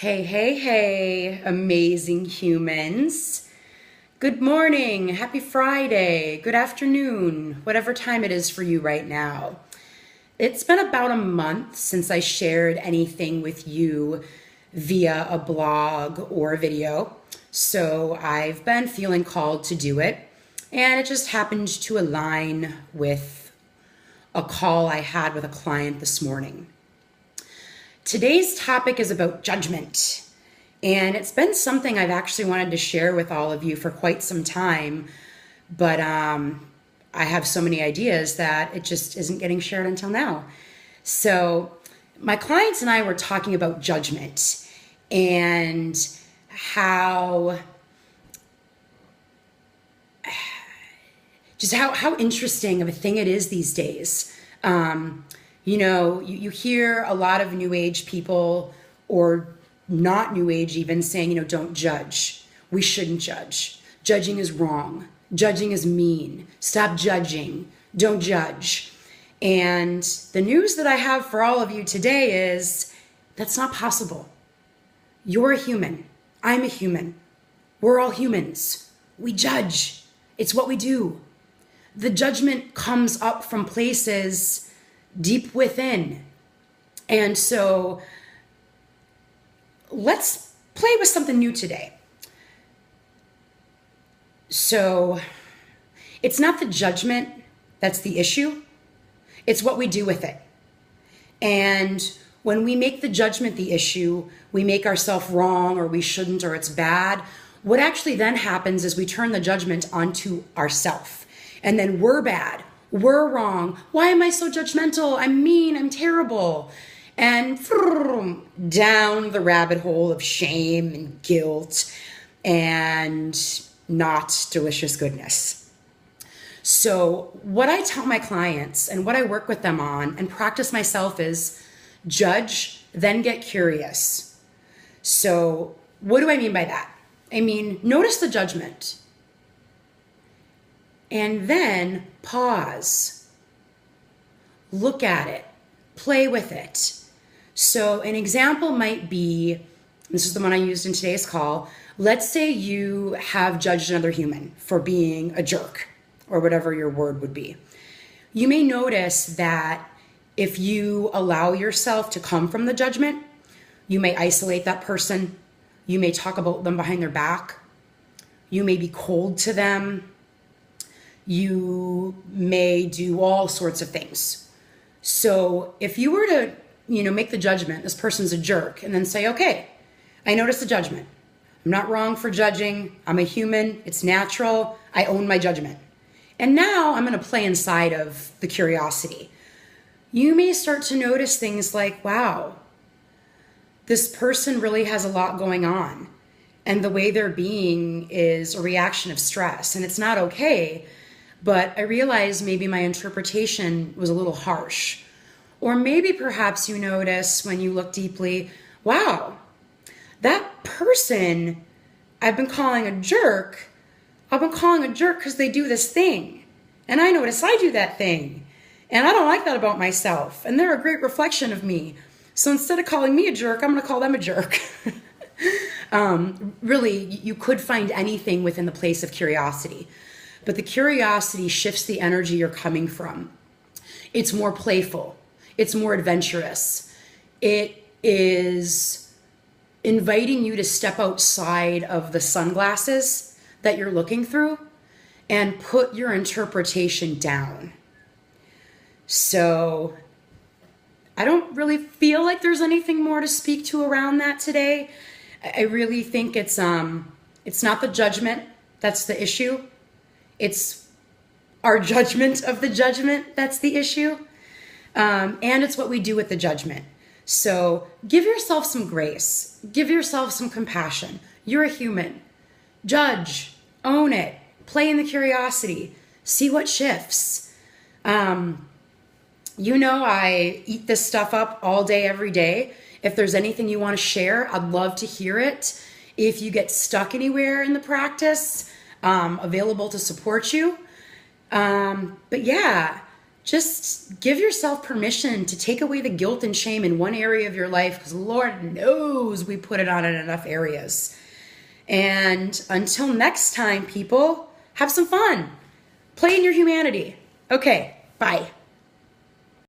Hey, hey, hey, amazing humans. Good morning, happy Friday, good afternoon, whatever time it is for you right now. It's been about a month since I shared anything with you via a blog or a video, so I've been feeling called to do it, and it just happened to align with a call I had with a client this morning. Today's topic is about judgment, and it's been something I've actually wanted to share with all of you for quite some time, but I have so many ideas that it just isn't getting shared until now. So my clients and I were talking about judgment and how interesting of a thing it is these days. You hear a lot of new age people or not new age even saying, don't judge. We shouldn't judge. Judging is wrong. Judging is mean. Stop judging. Don't judge. And the news that I have for all of you today is that's not possible. You're a human. I'm a human. We're all humans. We judge. It's what we do. The judgment comes up from places deep within. And so let's play with something new today. So it's not the judgment that's the issue. It's what we do with it. And when we make the judgment the issue, we make ourselves wrong or we shouldn't or it's bad. What actually then happens is we turn the judgment onto ourselves. And then we're bad. We're wrong. Why am I so judgmental? I'm mean. I'm terrible. And down the rabbit hole of shame and guilt and not delicious goodness. So what I tell my clients and what I work with them on and practice myself is judge, then get curious. So what do I mean by that? I mean, notice the judgment. And then pause, look at it, play with it. So an example might be, this is the one I used in today's call. Let's say you have judged another human for being a jerk or whatever your word would be. You may notice that if you allow yourself to come from the judgment, you may isolate that person. You may talk about them behind their back. You may be cold to them. You may do all sorts of things. So if you were to, make the judgment, this person's a jerk, and then say, okay, I notice the judgment. I'm not wrong for judging. I'm a human. It's natural. I own my judgment. And now I'm going to play inside of the curiosity. You may start to notice things like, wow, this person really has a lot going on. And the way they're being is a reaction of stress. And it's not okay. But I realized maybe my interpretation was a little harsh. Or maybe perhaps you notice when you look deeply, wow, that person I've been calling a jerk because they do this thing. And I notice I do that thing. And I don't like that about myself. And they're a great reflection of me. So instead of calling me a jerk, I'm going to call them a jerk. Really, you could find anything within the place of curiosity. But the curiosity shifts the energy you're coming from. It's more playful. It's more adventurous. It is inviting you to step outside of the sunglasses that you're looking through and put your interpretation down. So I don't really feel like there's anything more to speak to around that today. I really think it's not the judgment that's the issue. It's our judgment of the judgment that's the issue. And it's what we do with the judgment. So give yourself some grace. Give yourself some compassion. You're a human. Judge. Own it. Play in the curiosity. See what shifts. I eat this stuff up all day, every day. If there's anything you want to share, I'd love to hear it. If you get stuck anywhere in the practice, available to support you. But yeah, just give yourself permission to take away the guilt and shame in one area of your life, because Lord knows we put it on in enough areas. And until next time, people, have some fun. Play in your humanity. Okay, bye.